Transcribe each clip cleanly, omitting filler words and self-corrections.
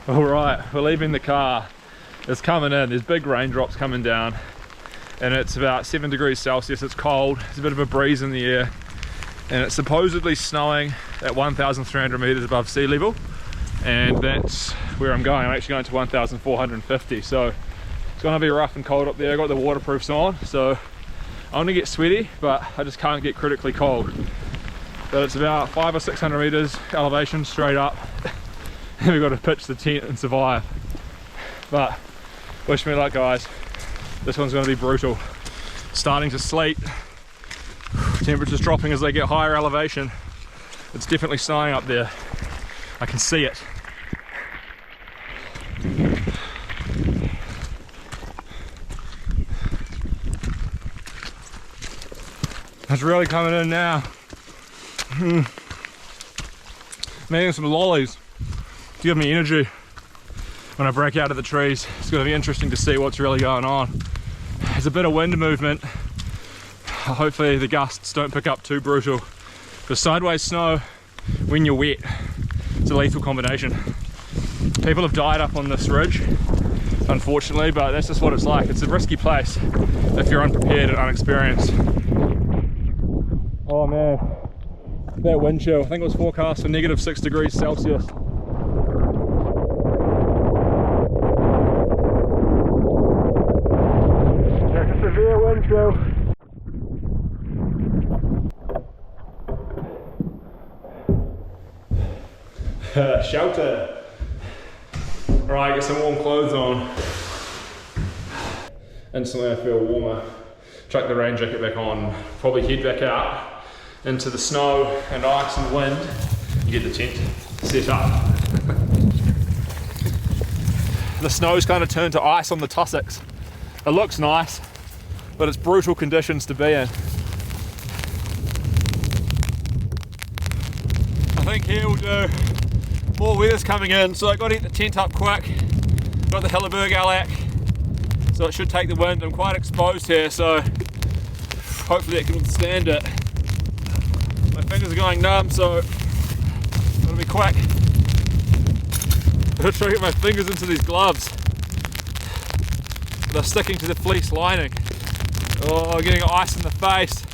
Alright, we're leaving the car. It's coming in, there's big raindrops coming down, and it's about 7 degrees Celsius. It's cold, there's a bit of a breeze in the air, and it's supposedly snowing at 1,300 meters above sea level, and that's where I'm going. I'm actually going to 1,450, so it's going to be rough and cold up there. I've got the waterproofs on, so I want to get sweaty, but I just can't get critically cold. But it's about 500 or 600 meters elevation straight up, and we've got to pitch the tent and survive. But wish me luck, guys. This one's going to be brutal. Starting to sleet. Temperatures dropping as they get higher elevation. It's definitely snowing up there. I can see it. It's really coming in now. I'm eating some lollies to give me energy when I break out of the trees. It's going to be interesting to see what's really going on. There's a bit of wind movement. Hopefully the gusts don't pick up too brutal, because sideways snow when you're wet, it's a lethal combination. People have died up on this ridge, unfortunately, but that's just what it's like. It's a risky place if you're unprepared and unexperienced. Oh man, that wind chill. I think it was forecast for -6 degrees Celsius. That's a severe wind chill. Shelter. Alright, get some warm clothes on. Instantly I feel warmer. Chuck the rain jacket back on. Probably head back out into the snow and ice and wind. You get the tent set up. The snow's kind of turned to ice on the tussocks. It looks nice, but it's brutal conditions to be in. I think here we'll do. More weather's coming in, so I've got to get the tent up quick. Got the Helleberg Alac, so it should take the wind. I'm quite exposed here, so hopefully it can withstand it. My fingers are going numb, so gotta be quick. Gotta try to get my fingers into these gloves. They're sticking to the fleece lining. Oh, getting ice in the face.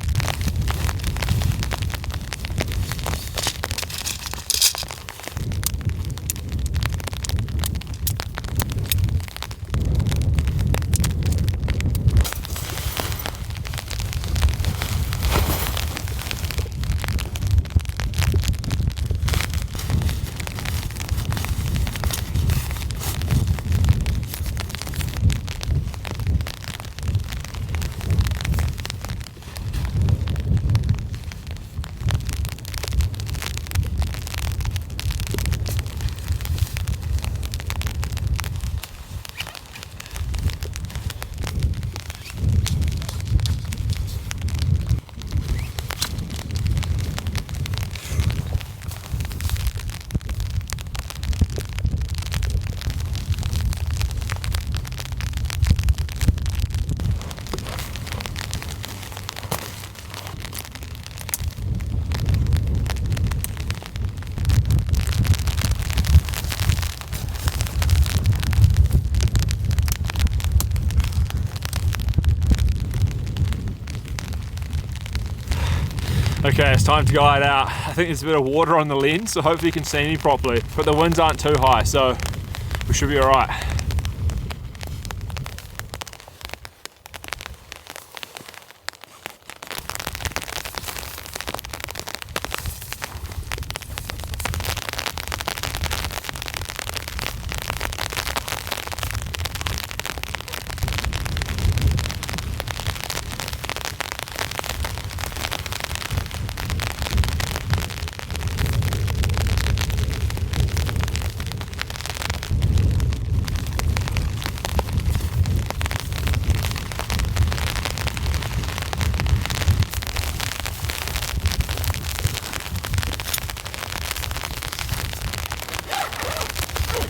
Okay, it's time to guide out. I think there's a bit of water on the lens, so hopefully you can see me properly. But the winds aren't too high, so we should be alright.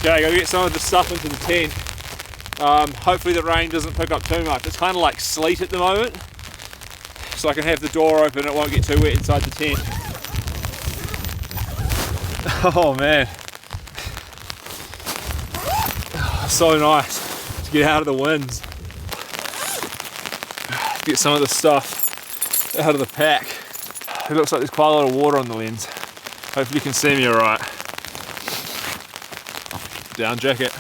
Okay, gotta get some of the stuff into the tent. Hopefully the rain doesn't pick up too much. It's kind of like sleet at the moment, so I can have the door open, it won't get too wet inside the tent. Oh man. So nice to get out of the winds. Get some of the stuff out of the pack. It looks like there's quite a lot of water on the lens. Hopefully you can see me alright. Down jacket.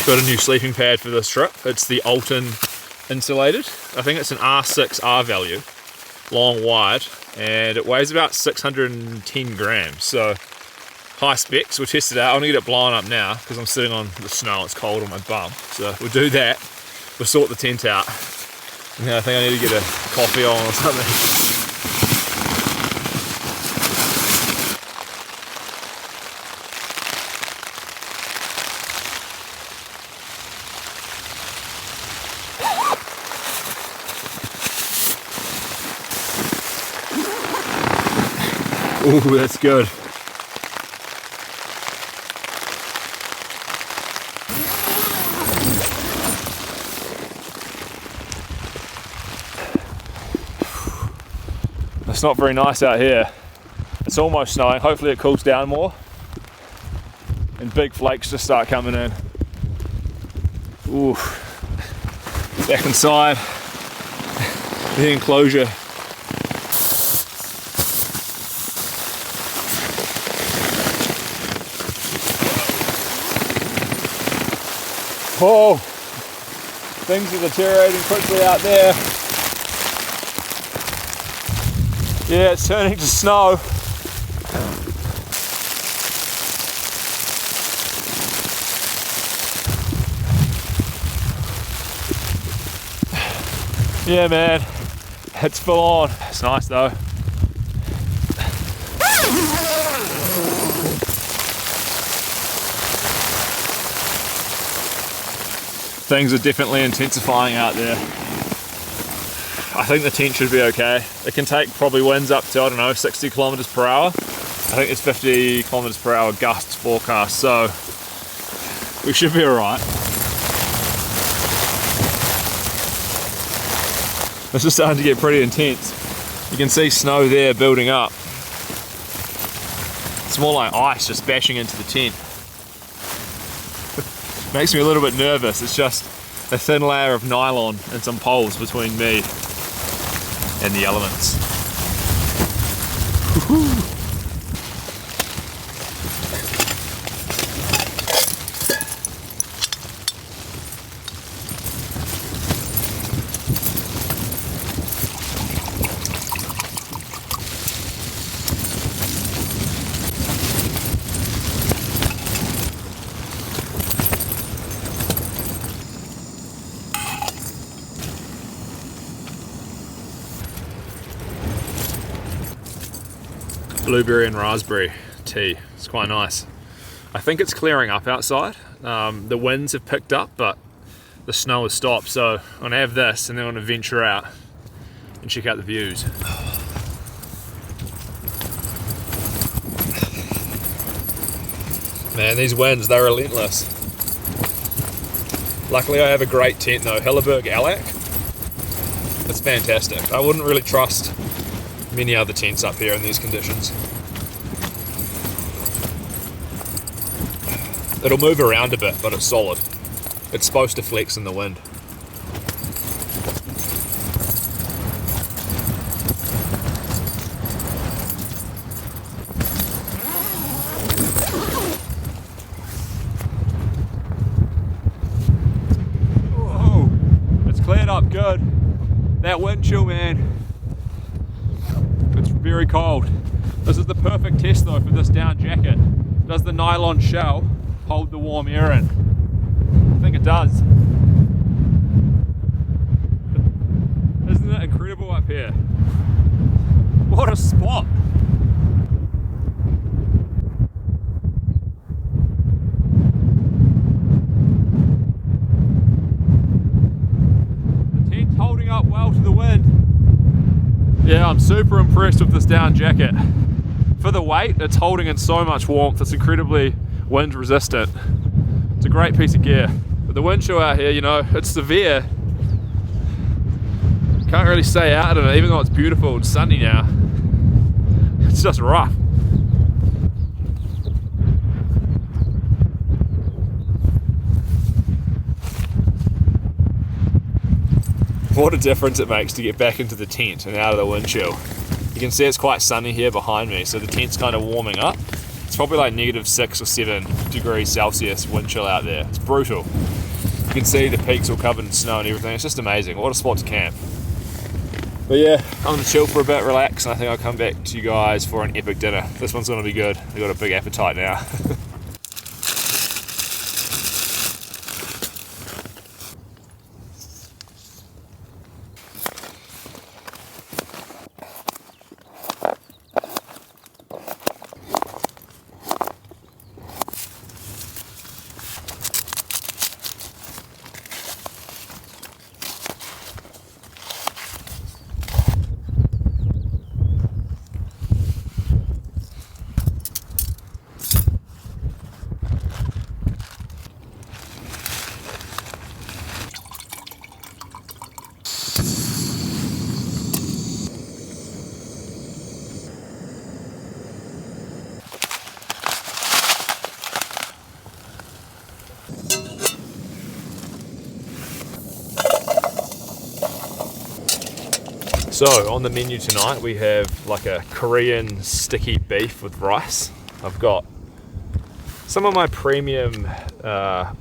Got a new sleeping pad for this trip. It's the Alton insulated. I think it's an R6 R value, long wide, and it weighs about 610 grams. So high specs. We'll test it out. I want to get it blown up now because I'm sitting on the snow. It's cold on my bum. So we'll do that. We'll sort the tent out. And then I think I need to get a coffee on or something. Ooh, that's good. It's not very nice out here. It's almost snowing. Hopefully it cools down more and big flakes just start coming in. Ooh. Back inside the enclosure. Oh, things are deteriorating quickly out there. Yeah, it's turning to snow. Yeah, man, it's full on. It's nice though. Things are definitely intensifying out there. I think the tent should be okay. It can take probably winds up to, I don't know, 60 kilometers per hour. I think it's 50 kilometers per hour gusts forecast, so we should be alright. This is starting to get pretty intense. You can see snow there building up. It's more like ice just bashing into the tent. Makes me a little bit nervous. It's just a thin layer of nylon and some poles between me and the elements. Blueberry and raspberry tea. It's quite nice. I think it's clearing up outside. The winds have picked up, but the snow has stopped. So I'm gonna have this and then I'm gonna venture out and check out the views. Man, these winds, they're relentless. Luckily I have a great tent though, Helleberg Alac. It's fantastic. I wouldn't really trust many other tents up here in these conditions. It'll move around a bit, but it's solid. It's supposed to flex in the wind. Whoa, it's cleared up good. That wind chill, man. It's very cold. This is the perfect test though for this down jacket. Does the nylon shell hold the warm air in? I think it does. Isn't it incredible up here? What a spot! The tent's holding up well to the wind. Yeah, I'm super impressed with this down jacket. For the weight, it's holding in so much warmth. It's incredibly wind resistant. It's a great piece of gear. But the wind chill out here, you know, it's severe Can't really stay out in it, even though it's beautiful and sunny now. It's just rough. What a difference it makes to get back into the tent and out of the wind chill. You can see it's quite sunny here behind me, so the tent's kind of warming up. It's probably like -6 or 7 degrees Celsius wind chill out there. It's brutal. You can see the peaks all covered in snow and everything. It's just amazing. What a spot to camp. But yeah, I'm gonna chill for a bit, relax, and I think I'll come back to you guys for an epic dinner. This one's gonna be good. I've got a big appetite now. So on the menu tonight we have like a Korean sticky beef with rice. I've got some of my premium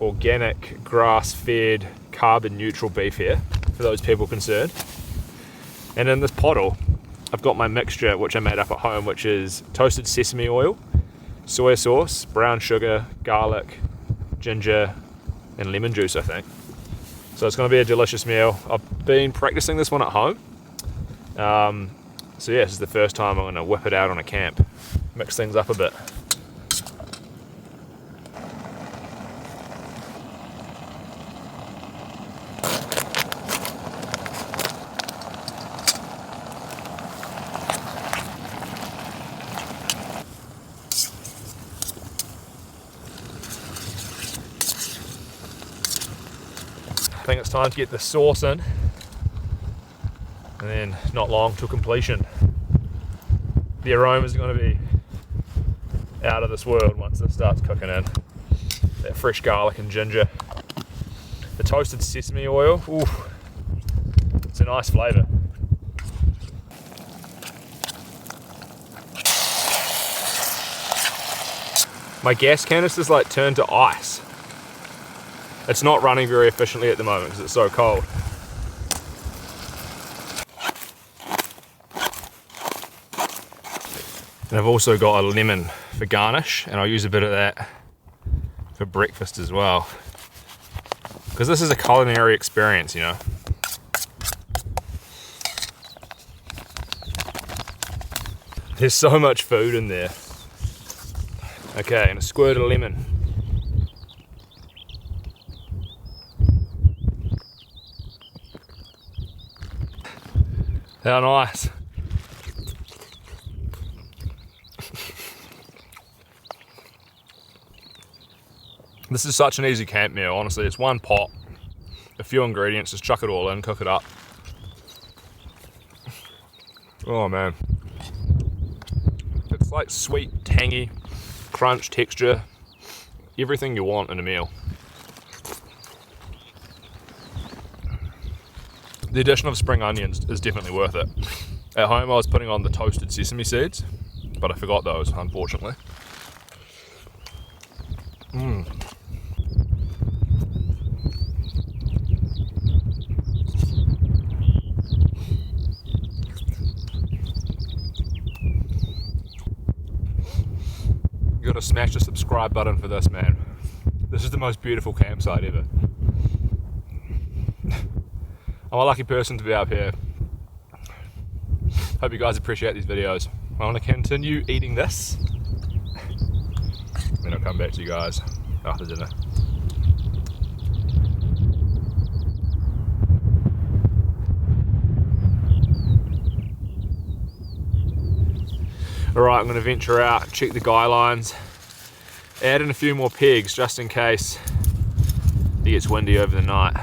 organic grass-fed carbon neutral beef here for those people concerned. And in this pottle I've got my mixture which I made up at home, which is toasted sesame oil, soy sauce, brown sugar, garlic, ginger and lemon juice, I think. So it's going to be a delicious meal. I've been practicing this one at home. So yeah, this is the first time I'm going to whip it out on a camp, mix things up a bit. I think it's time to get the sauce in. And then not long till completion. The aroma is going to be out of this world once this starts cooking in. That fresh garlic and ginger. The toasted sesame oil, ooh, it's a nice flavour. My gas canister's like turned to ice. It's not running very efficiently at the moment because it's so cold. And I've also got a lemon for garnish, and I'll use a bit of that for breakfast as well. Because this is a culinary experience, you know. There's so much food in there. Okay, and a squirt of lemon. How nice. This is such an easy camp meal, honestly. It's one pot, a few ingredients, just chuck it all in, cook it up. Oh man. It's like sweet, tangy, crunch, texture, everything you want in a meal. The addition of spring onions is definitely worth it. At home I was putting on the toasted sesame seeds, but I forgot those, unfortunately. You gotta smash the subscribe button for this, man. This is the most beautiful campsite ever. I'm a lucky person to be up here. Hope you guys appreciate these videos. I want to continue eating this. Then I'll come back to you guys after dinner. Alright, I'm going to venture out, check the guy lines, add in a few more pegs just in case it gets windy over the night.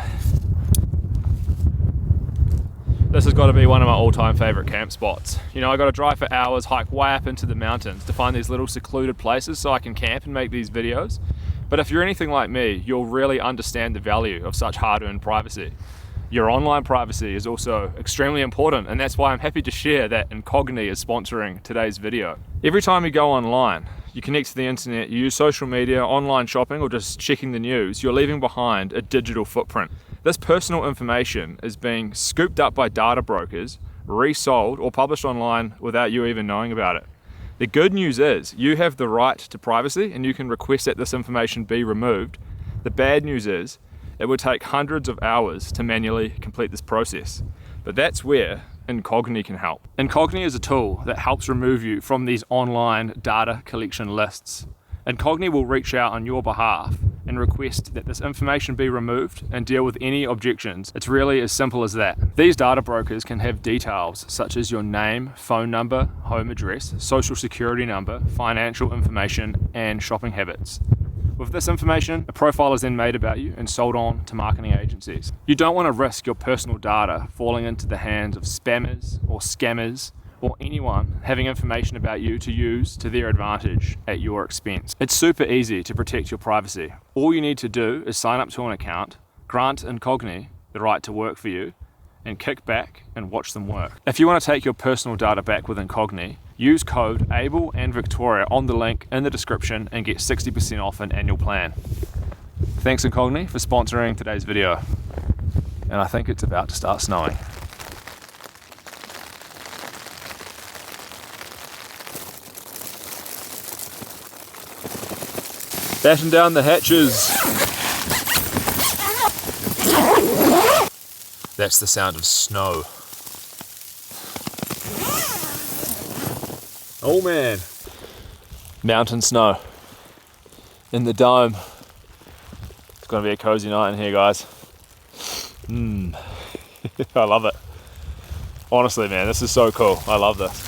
This has got to be one of my all-time favorite camp spots. You know, I got to drive for hours, hike way up into the mountains to find these little secluded places so I can camp and make these videos. But if you're anything like me, you'll really understand the value of such hard-earned privacy. Your online privacy is also extremely important, and that's why I'm happy to share that Incogni is sponsoring today's video. Every time you go online, you connect to the internet, you use social media, online shopping, or just checking the news, you're leaving behind a digital footprint. This personal information is being scooped up by data brokers, resold, or published online without you even knowing about it. The good news is you have the right to privacy and you can request that this information be removed. The bad news is it would take hundreds of hours to manually complete this process. But that's where Incogni can help. Incogni is a tool that helps remove you from these online data collection lists. Incogni will reach out on your behalf and request that this information be removed and deal with any objections. It's really as simple as that. These data brokers can have details such as your name, phone number, home address, social security number, financial information, and shopping habits. With this information, a profile is then made about you and sold on to marketing agencies. You don't want to risk your personal data falling into the hands of spammers or scammers or anyone having information about you to use to their advantage at your expense. It's super easy to protect your privacy. All you need to do is sign up to an account, grant Incogni the right to work for you, and kick back and watch them work. If you want to take your personal data back with Incogni, use code ABEL and Victoria on the link in the description and get 60% off an annual plan. Thanks Incogni for sponsoring today's video. And I think it's about to start snowing. Batten down the hatches. That's the sound of snow. Oh man. Mountain snow. In the dome. It's gonna be a cozy night in here, guys. I love it. Honestly, man, this is so cool. I love this.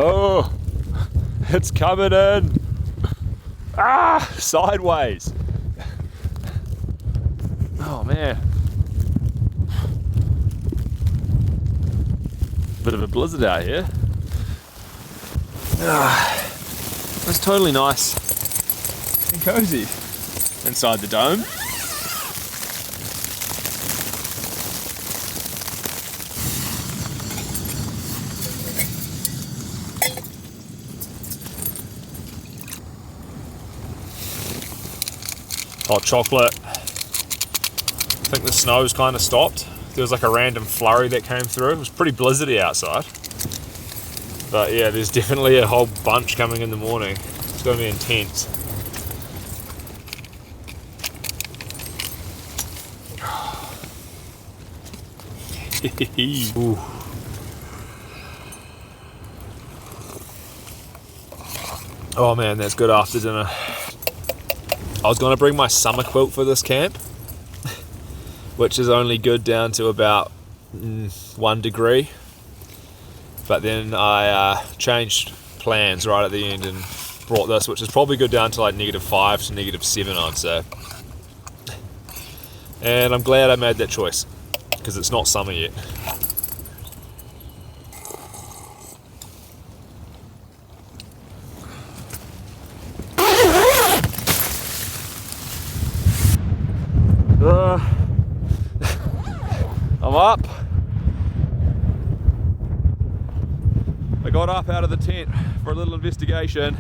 Oh, it's coming in. Ah, sideways. Oh man. Bit of a blizzard out here. It's totally nice and cozy inside the dome. Hot chocolate. I think the snow's kind of stopped. There was like a random flurry that came through. It was pretty blizzardy outside. But yeah, there's definitely a whole bunch coming in the morning. It's going to be intense. Ooh. Oh man, that's good after dinner. I was going to bring my summer quilt for this camp, which is only good down to about 1 degree. But then I changed plans right at the end and brought this, which is probably good down to like -5 to -7, I'd say. And I'm glad I made that choice, because it's not summer yet. I'm up. I got up out of the tent for a little investigation.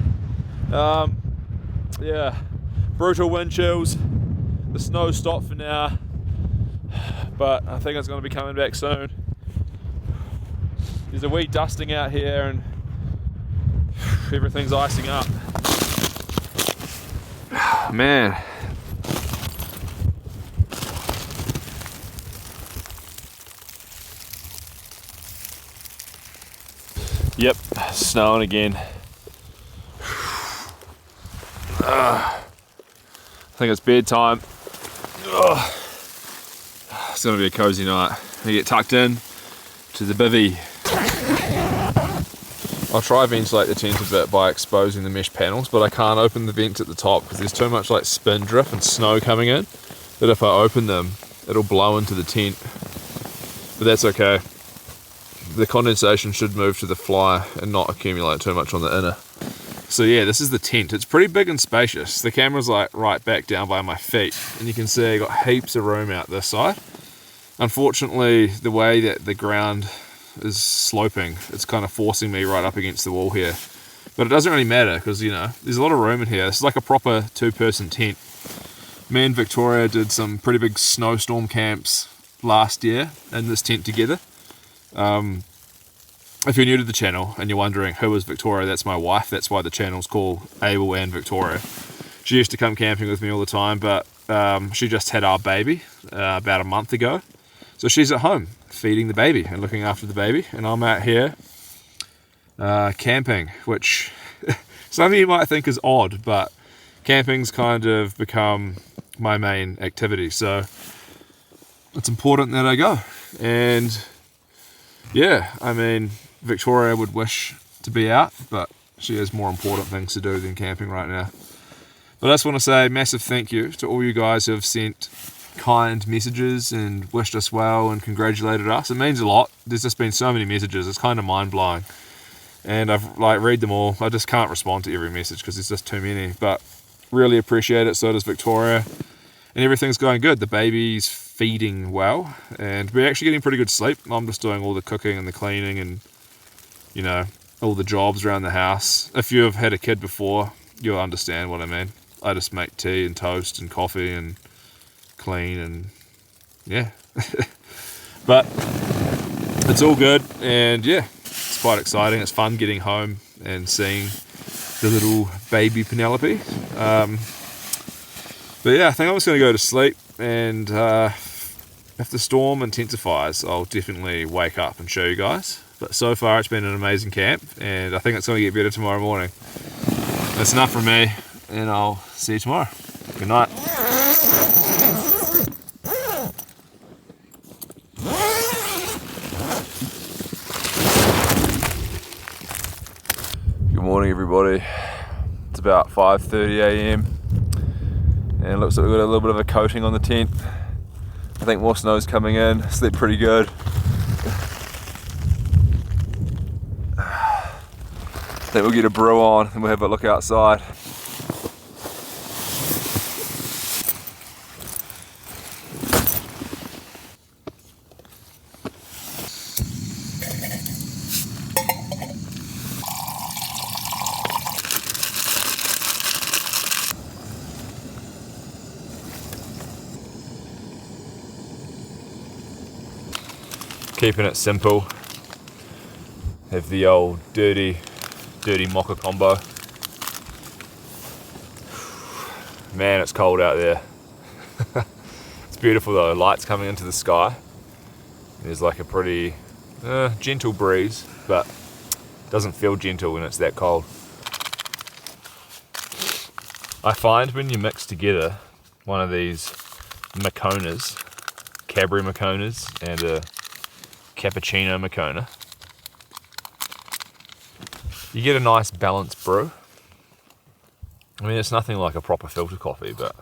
Yeah, brutal wind chills. The snow stopped for now, but I think it's going to be coming back soon. There's a wee dusting out here and everything's icing up. Man. Yep, snowing again. I think it's bedtime. It's gonna be a cozy night. We get tucked in to the bivvy. I'll try ventilate the tent a bit by exposing the mesh panels, but I can't open the vents at the top because there's too much like spin drift and snow coming in, that if I open them, it'll blow into the tent. But that's okay. The condensation should move to the fly and not accumulate too much on the inner. So yeah, this is the tent. It's pretty big and spacious. The camera's like right back down by my feet, and you can see I got heaps of room out this side. Unfortunately, the way that the ground is sloping, it's kind of forcing me right up against the wall here. But it doesn't really matter because, you know, there's a lot of room in here. This is like a proper two-person tent. Me and Victoria did some pretty big snowstorm camps last year in this tent together. If you're new to the channel and you're wondering who is Victoria, that's my wife. That's why the channel's called Abel and Victoria. She used to come camping with me all the time, but she just had our baby about a month ago. So she's at home feeding the baby and looking after the baby, and I'm out here camping, which some of you might think is odd, but camping's kind of become my main activity, so it's important that I go. And yeah, I mean, Victoria would wish to be out, but she has more important things to do than camping right now. But I just want to say a massive thank you to all you guys who have sent kind messages and wished us well and congratulated us. It means a lot. There's just been so many messages, it's kind of mind-blowing, and I've like read them all. I just can't respond to every message because there's just too many, but really appreciate it. So does Victoria, and everything's going good. The baby's feeding well, and we're actually getting pretty good sleep. I'm just doing all the cooking and the cleaning and, you know, all the jobs around the house. If you've had a kid before, you'll understand what I mean. I just make tea and toast and coffee and clean, and yeah. But it's all good, and yeah, it's quite exciting. It's fun getting home and seeing the little baby Penelope. But yeah, I think I'm just going to go to sleep, and if the storm intensifies, I'll definitely wake up and show you guys. But so far it's been an amazing camp, and I think it's going to get better tomorrow morning. That's enough from me, and I'll see you tomorrow. Good night. Good morning, everybody. It's about 5:30 a.m. and it looks like we've got a little bit of a coating on the tent. I think more snow's coming in. Slept pretty good. I think we'll get a brew on and we'll have a look outside. Keeping it simple. Have the old dirty mocha combo. Man, it's cold out there. It's beautiful though, lights coming into the sky. There's like a pretty gentle breeze, but it doesn't feel gentle when it's that cold. I find when you mix together one of these Maconas, Cadbury Maconas, and a cappuccino Macona, you get a nice balanced brew. I mean, it's nothing like a proper filter coffee, but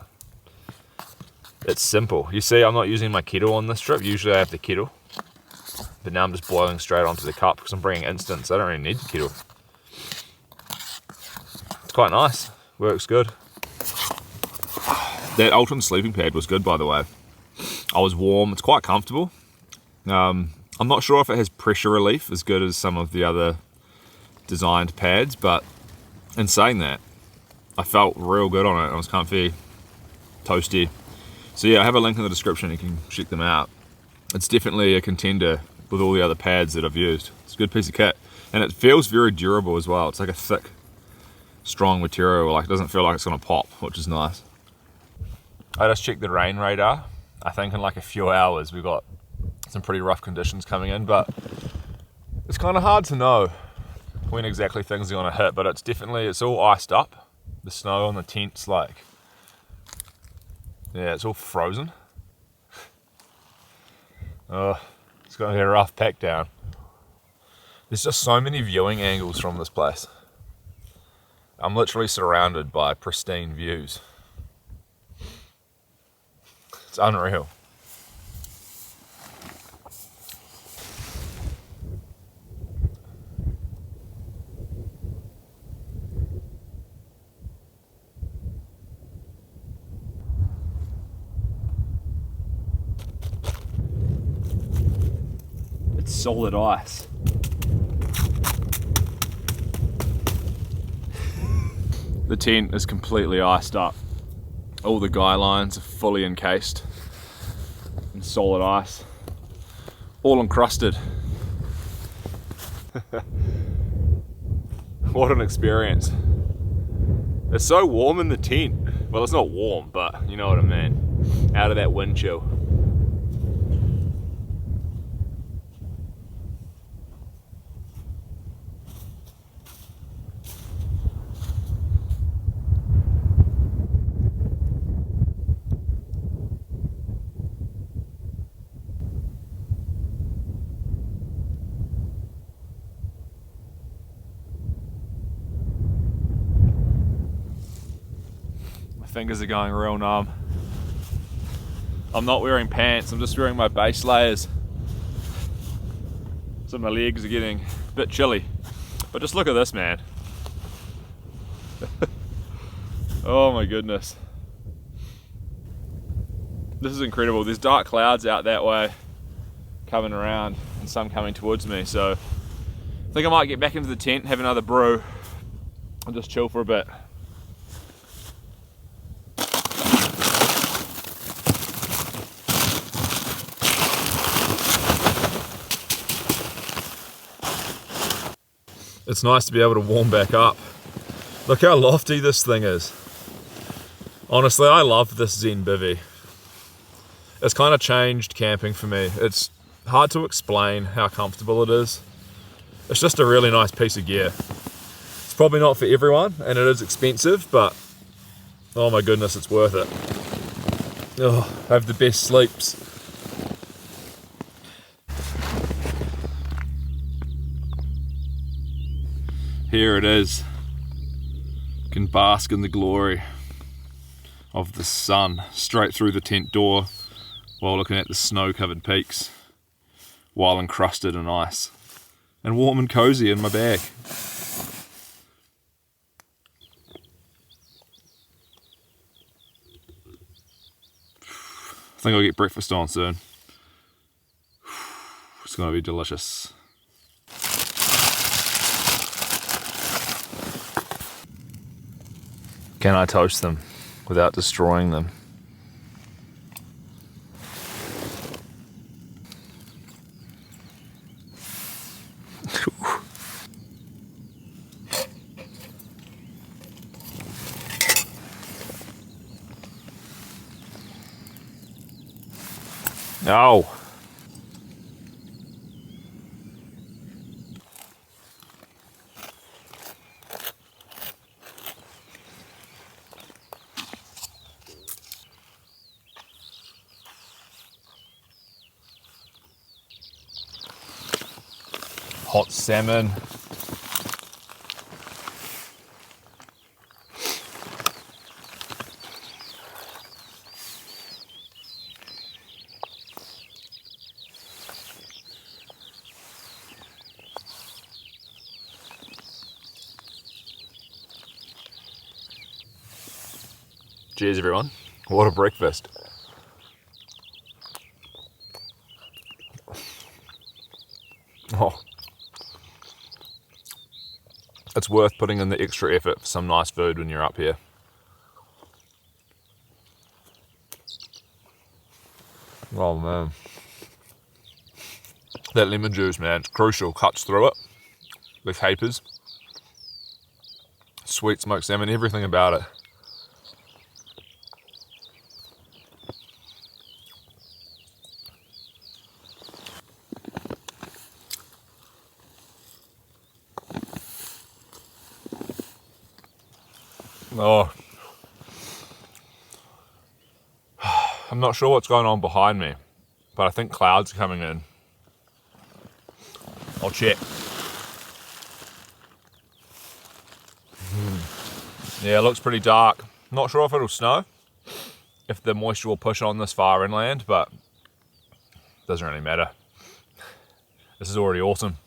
it's simple. You see, I'm not using my kettle on this trip. Usually I have the kettle, but now I'm just boiling straight onto the cup because I'm bringing instant, so I don't really need the kettle. It's quite nice, works good. That Alton sleeping pad was good, by the way. I was warm, it's quite comfortable. I'm not sure if it has pressure relief as good as some of the other designed pads, but in saying that, I felt real good on it. I was comfy, toasty. So yeah, I have a link in the description, you can check them out. It's definitely a contender with all the other pads that I've used. It's a good piece of kit, and it feels very durable as well. It's like a thick, strong material, like it doesn't feel like it's gonna pop, which is nice. I just checked the rain radar. I think in like a few hours we've got some pretty rough conditions coming in, but it's kind of hard to know when exactly things are going to hit, but it's all iced up. The snow on the tent's like, yeah, it's all frozen. Oh, it's going to be a rough pack down. There's just so many viewing angles from this place. I'm literally surrounded by pristine views. It's unreal. It's solid ice. The tent is completely iced up. All the guy lines are fully encased in solid ice, all encrusted. What an experience. It's so warm in the tent. Well, it's not warm, but you know what I mean. Out of that wind chill. Fingers are going real numb. I'm not wearing pants, I'm just wearing my base layers. So my legs are getting a bit chilly. But just look at this, man. Oh my goodness. This is incredible. There's dark clouds out that way coming around and some coming towards me. So I think I might get back into the tent, have another brew and just chill for a bit. It's nice to be able to warm back up. Look how lofty this thing is. Honestly, I love this Zen bivvy. It's kind of changed camping for me. It's hard to explain how comfortable it is. It's just a really nice piece of gear. It's probably not for everyone, and it is expensive, but oh my goodness, it's worth it. Oh, I have the best sleeps. Here it is. You can bask in the glory of the sun straight through the tent door while looking at the snow-covered peaks, while encrusted in ice, and warm and cozy in my bag. I think I'll get breakfast on soon. It's going to be delicious. Can I toast them without destroying them? No. Hot salmon. Cheers everyone. What a breakfast. Oh. It's worth putting in the extra effort for some nice food when you're up here. Oh man. That lemon juice, man, it's crucial. Cuts through it. The capers. Sweet smoked salmon, everything about it. Oh, I'm not sure what's going on behind me, but I think clouds are coming in. I'll check. Yeah, it looks pretty dark. Not sure if it'll snow, if the moisture will push on this far inland, but doesn't really matter. This is already awesome.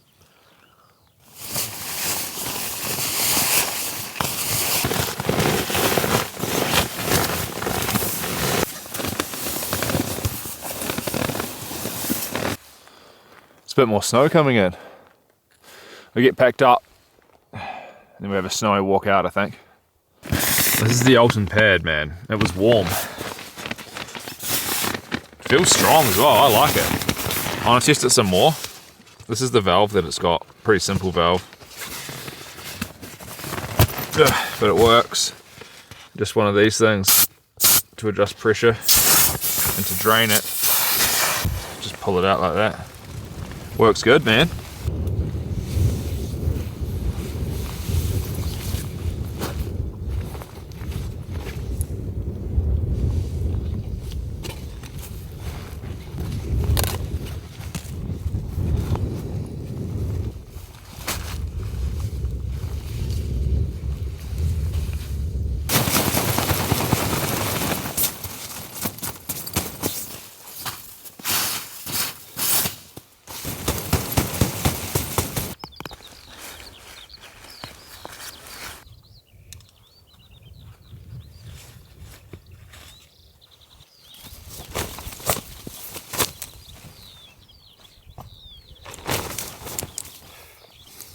It's a bit more snow coming in. We get packed up, and then we have a snowy walk out, I think. This is the Alton pad, man. It was warm. Feels strong as well, I like it. I want to test it some more. This is the valve that it's got, pretty simple valve. But it works. Just one of these things to adjust pressure and to drain it. Just pull it out like that. Works good, man.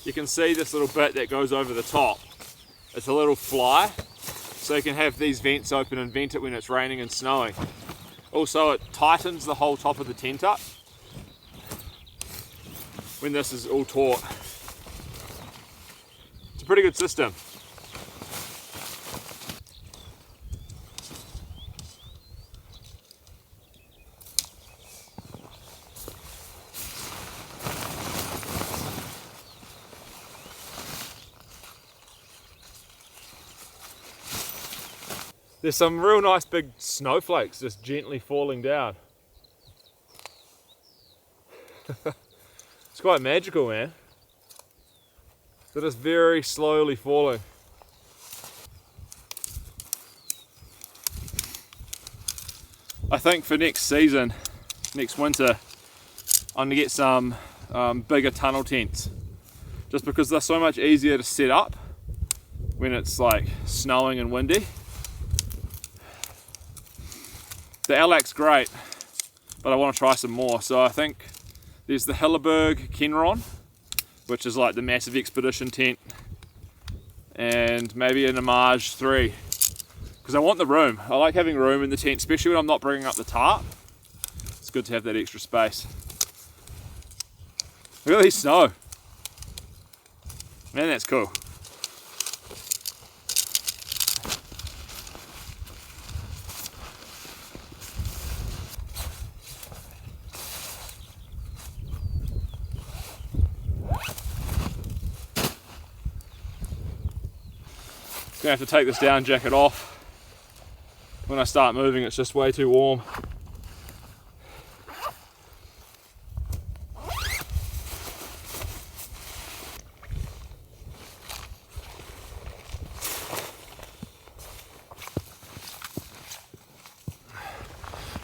You can see this little bit that goes over the top. It's a little fly, so you can have these vents open and vent it when it's raining and snowing. Also, it tightens the whole top of the tent up when this is all taut. It's a pretty good system. There's some real nice big snowflakes just gently falling down. It's quite magical, man. They're just very slowly falling. I think for next season, next winter, I'm gonna get some bigger tunnel tents. Just because they're so much easier to set up when it's like snowing and windy. The Alak's great, but I want to try some more. So I think there's the Hilleberg Kenron, which is like the massive expedition tent, and maybe an Image 3, because I want the room. I like having room in the tent, especially when I'm not bringing up the tarp. It's good to have that extra space. Look at these snow. Man, that's cool. Gonna have to take this down jacket off. When I start moving, it's just way too warm.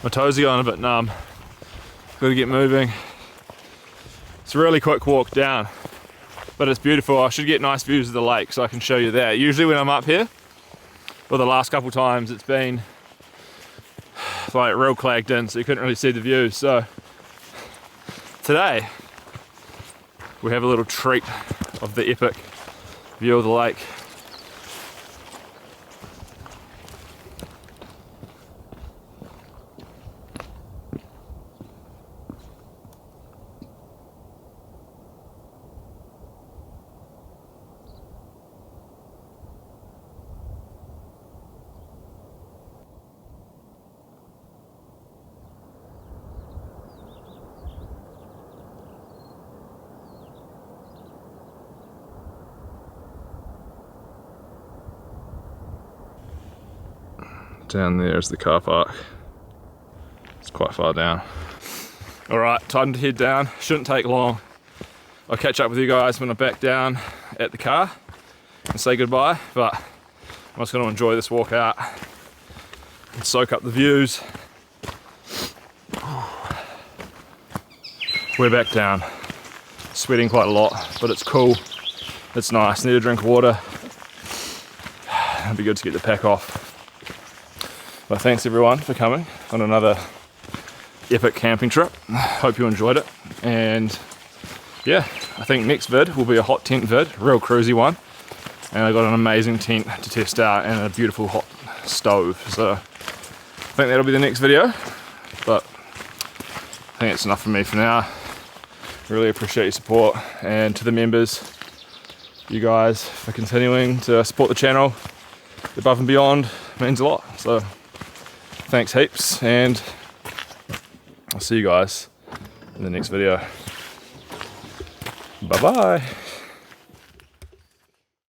My toes are going a bit numb. Gotta get moving. It's a really quick walk down, but it's beautiful. I should get nice views of the lake so I can show you that. Usually when I'm up here, well, the last couple times it's been like real clagged in, so you couldn't really see the views. So today we have a little treat of the epic view of the lake. Down there's the car park. It's quite far down. Alright, time to head down. Shouldn't take long. I'll catch up with you guys when I'm back down at the car and say goodbye, but I'm just going to enjoy this walk out and soak up the views. We're back down, sweating quite a lot, but it's cool, it's nice. Need a drink of water. It'd be good to get the pack off. But thanks everyone for coming on another epic camping trip. Hope you enjoyed it, and yeah, I think next vid will be a hot tent vid, real cruisy one, and I got an amazing tent to test out and a beautiful hot stove, so I think that'll be the next video. But I think it's enough for me for now. Really appreciate your support, and to the members, you guys, for continuing to support the channel above and beyond, means a lot. So thanks heaps, and I'll see you guys in the next video. Bye bye.